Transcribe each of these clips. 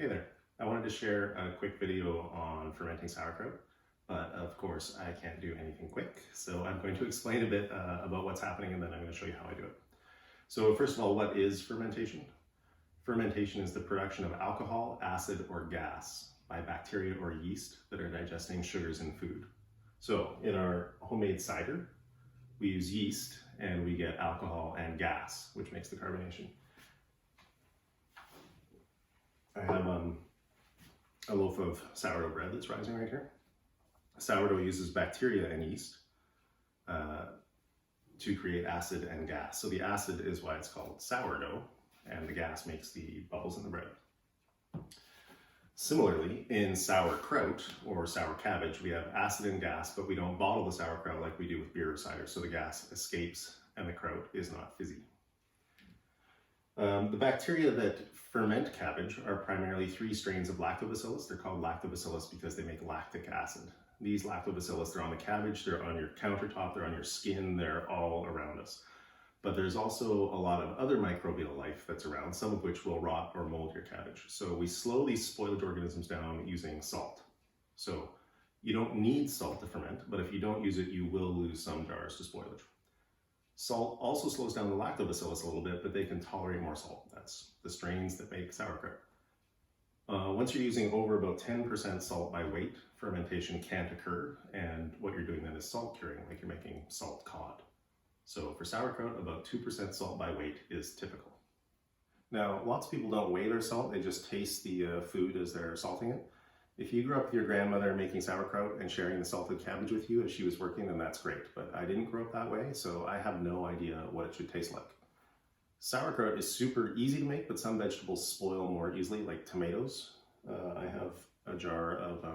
Hey there, I wanted to share a quick video on fermenting sauerkraut, but of course I can't do anything quick, so I'm going to explain a bit about what's happening and then I'm going to show you how I do it. So first of all, what is fermentation? Fermentation is the production of alcohol, acid, or gas by bacteria or yeast that are digesting sugars in food. So in our homemade cider, we use yeast and we get alcohol and gas, which makes the carbonation. I have a loaf of sourdough bread that's rising right here. Sourdough uses bacteria and yeast to create acid and gas. So the acid is why it's called sourdough, and the gas makes the bubbles in the bread. Similarly, in sauerkraut or sour cabbage, we have acid and gas, but we don't bottle the sauerkraut like we do with beer or cider, so the gas escapes and the kraut is not fizzy. The bacteria that ferment cabbage are primarily 3 strains of lactobacillus. They're called lactobacillus because they make lactic acid. These lactobacillus, they're on the cabbage, they're on your countertop, they're on your skin, they're all around us. But there's also a lot of other microbial life that's around, some of which will rot or mold your cabbage. So we slow these spoilage organisms down using salt. So you don't need salt to ferment, but if you don't use it, you will lose some jars to spoilage. Salt also slows down the lactobacillus a little bit, but they can tolerate more salt. That's the strains that make sauerkraut. Once you're using over about 10% salt by weight, fermentation can't occur, and what you're doing then is salt curing, like you're making salt cod. So for sauerkraut, about 2% salt by weight is typical. Now, lots of people don't weigh their salt, they just taste the food as they're salting it. If you grew up with your grandmother making sauerkraut and sharing the salted cabbage with you as she was working, then that's great. But I didn't grow up that way, so I have no idea what it should taste like. Sauerkraut is super easy to make, but some vegetables spoil more easily, like tomatoes. I have a jar of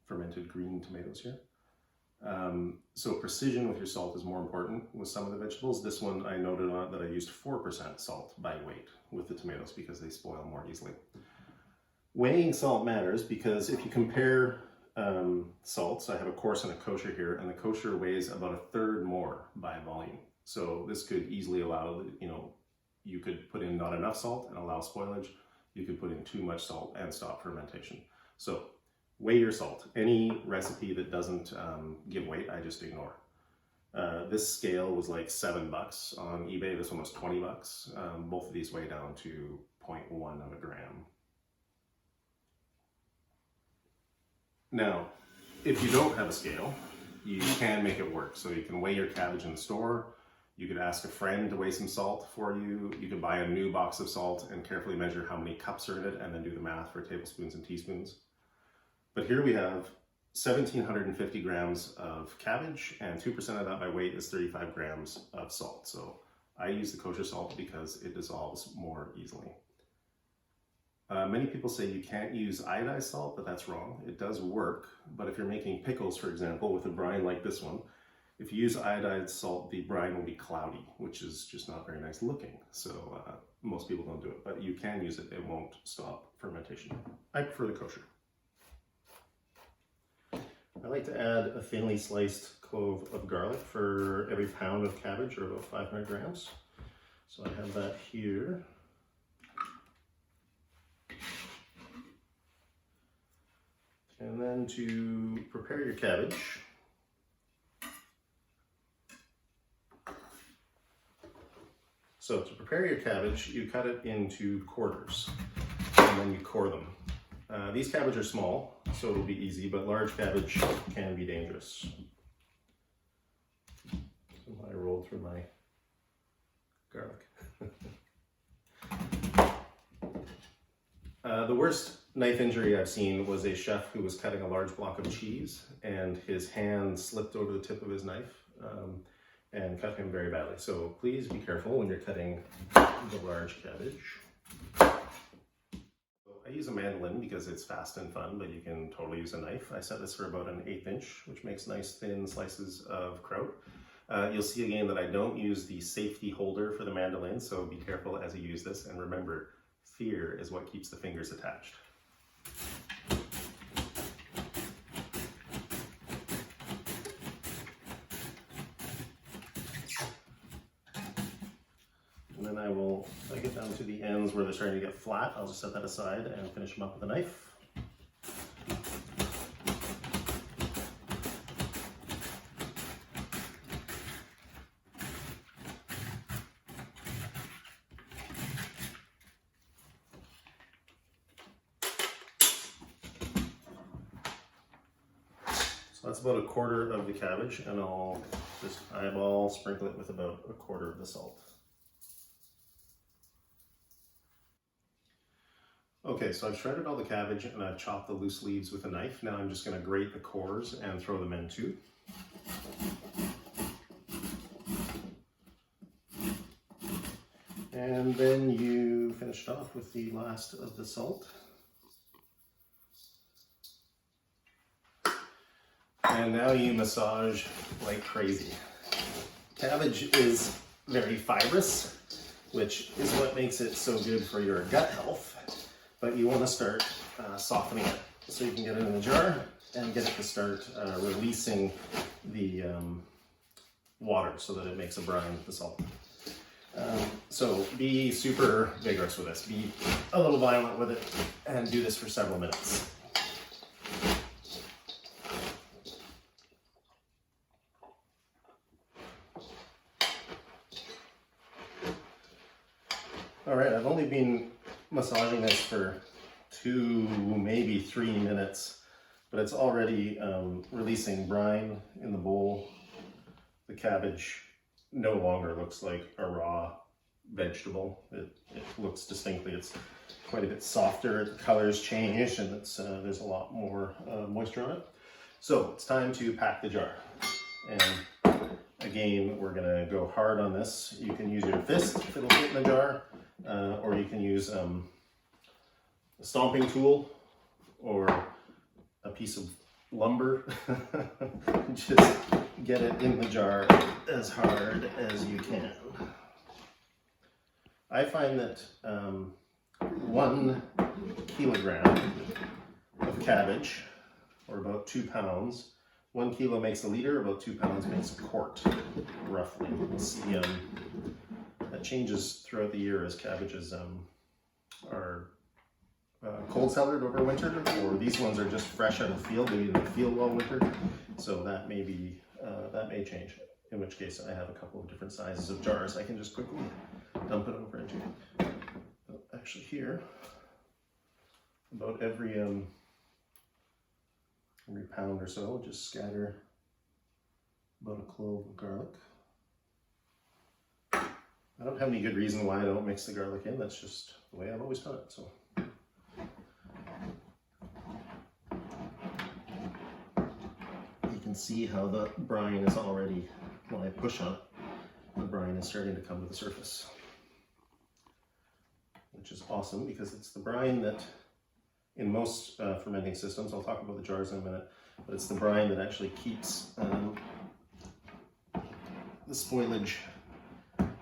fermented green tomatoes here. So precision with your salt is more important with some of the vegetables. This one I noted on that I used 4% salt by weight with the tomatoes because they spoil more easily. Weighing salt matters because if you compare salts, I have a coarse and a kosher here, and the kosher weighs about 1/3 more by volume. So this could easily allow, you could put in not enough salt and allow spoilage. You could put in too much salt and stop fermentation. So weigh your salt. Any recipe that doesn't give weight, I just ignore. This scale was like $7 on eBay. This one was $20. Both of these weigh down to 0.1 of a gram. Now, if you don't have a scale, you can make it work. So you can weigh your cabbage in the store. You could ask a friend to weigh some salt for you. You could buy a new box of salt and carefully measure how many cups are in it and then do the math for tablespoons and teaspoons. But here we have 1,750 grams of cabbage, and 2% of that by weight is 35 grams of salt. So I use the kosher salt because it dissolves more easily. Many people say you can't use iodized salt, but that's wrong. It does work, but if you're making pickles, for example, with a brine like this one, if you use iodized salt, the brine will be cloudy, which is just not very nice looking. So most people don't do it, but you can use it. It won't stop fermentation. I prefer the kosher. I like to add a thinly sliced clove of garlic for every pound of cabbage, or about 500 grams. So I have that here. And then to prepare your cabbage, you cut it into quarters and then you core them. These cabbage are small, so it'll be easy, but large cabbage can be dangerous. So I rolled through my garlic. The worst knife injury I've seen was a chef who was cutting a large block of cheese and his hand slipped over the tip of his knife and cut him very badly. So please be careful when you're cutting the large cabbage. I use a mandolin because it's fast and fun, but you can totally use a knife. I set this for about 1/8 inch, which makes nice thin slices of kraut. You'll see again that I don't use the safety holder for the mandolin, so be careful as you use this, and remember, fear is what keeps the fingers attached. And then if I get down to the ends where they're starting to get flat, I'll just set that aside and finish them up with a knife. So that's about a quarter of the cabbage, and I'll just eyeball sprinkle it with about a quarter of the salt. Okay, so I've shredded all the cabbage and I've chopped the loose leaves with a knife. Now I'm just going to grate the cores and throw them in too. And then you finish off with the last of the salt. And now you massage like crazy. Cabbage is very fibrous, which is what makes it so good for your gut health. But you want to start softening it so you can get it in the jar and get it to start releasing the water so that it makes a brine with the salt. So be super vigorous with this. Be a little violent with it and do this for several minutes. All right, I've only been massaging this for 2, maybe 3 minutes, but it's already releasing brine in the bowl. The cabbage no longer looks like a raw vegetable. It looks distinctly, it's quite a bit softer, the color's changed, and there's a lot more moisture on it. So it's time to pack the jar. And again, we're gonna go hard on this. You can use your fist if it'll fit in the jar, or you can use a stomping tool or a piece of lumber. Just get it in the jar as hard as you can. I find that 1 kilogram of cabbage, or about 2 pounds, 1 kilo makes a liter, about 2 pounds makes a quart, roughly. You'll see that changes throughout the year as cabbages are cold cellared over winter, or these ones are just fresh out of the field, they didn't field all winter, so that may be that may change, in which case I have a couple of different sizes of jars I can just quickly dump it over into. Actually here, about every pound or so, just scatter about a clove of garlic. I don't have any good reason why I don't mix the garlic in, that's just the way I've always done it. So you can see how the brine is already, when I push on it, the brine is starting to come to the surface. Which is awesome, because it's the brine that, in most fermenting systems, I'll talk about the jars in a minute, but it's the brine that actually keeps the spoilage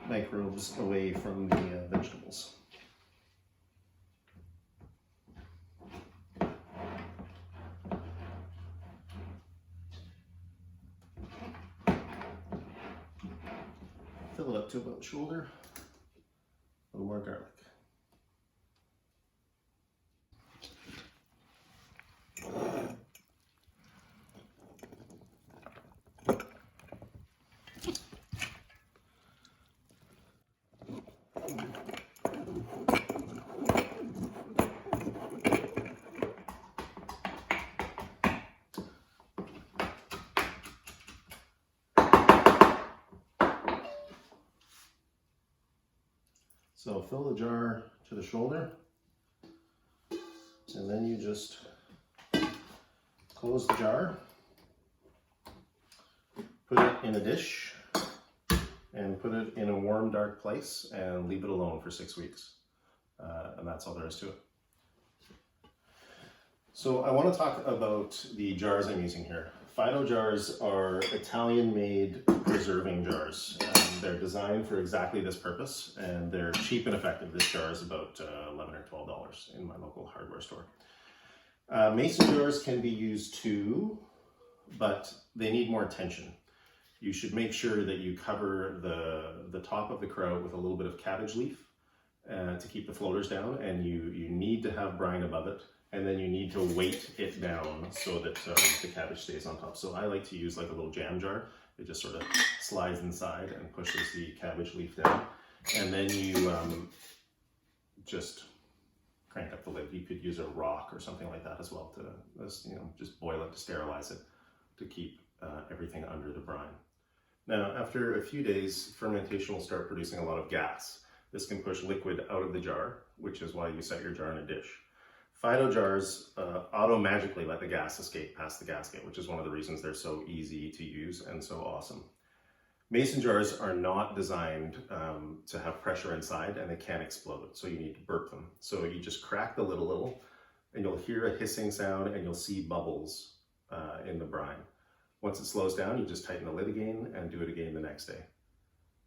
microbes away from the vegetables. Fill it up to about shoulder, a little more garlic. So fill the jar to the shoulder, and then you just close the jar, put it in a dish, and put it in a warm, dark place, and leave it alone for 6 weeks. And that's all there is to it. So I want to talk about the jars I'm using here. Fido jars are Italian-made preserving jars. They're designed for exactly this purpose, and they're cheap and effective. This jar is about $11 or $12 in my local hardware store. Mason jars can be used too, but they need more attention. You should make sure that you cover the top of the kraut with a little bit of cabbage leaf to keep the floaters down, and you need to have brine above it, and then you need to weight it down so that the cabbage stays on top. So I like to use like a little jam jar. It just sort of slides inside and pushes the cabbage leaf down, and then you just crank up the lid. You could use a rock or something like that as well to, just boil it to sterilize it to keep everything under the brine. Now, after a few days, fermentation will start producing a lot of gas. This can push liquid out of the jar, which is why you set your jar in a dish. Fido jars auto-magically let the gas escape past the gasket, which is one of the reasons they're so easy to use and so awesome. Mason jars are not designed to have pressure inside, and they can't explode, so you need to burp them. So you just crack the lid a little, and you'll hear a hissing sound, and you'll see bubbles in the brine. Once it slows down, you just tighten the lid again and do it again the next day.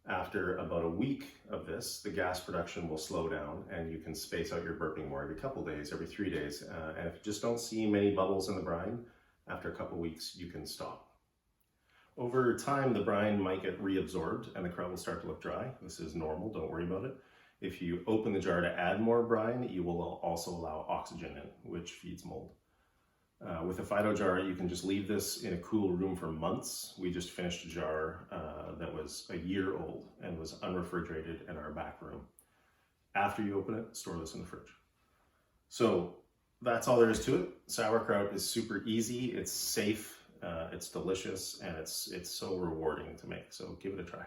After about a week of this, the gas production will slow down, and you can space out your burping more every couple days, every 3 days. And if you just don't see many bubbles in the brine, after a couple weeks, you can stop. Over time, the brine might get reabsorbed and the kraut will start to look dry. This is normal, don't worry about it. If you open the jar to add more brine, you will also allow oxygen in, which feeds mold. With a Fido jar, you can just leave this in a cool room for months. We just finished a jar that was a year old and was unrefrigerated in our back room. After you open it, store this in the fridge. So that's all there is to it. Sauerkraut is super easy, it's safe, it's delicious, and it's so rewarding to make. So give it a try.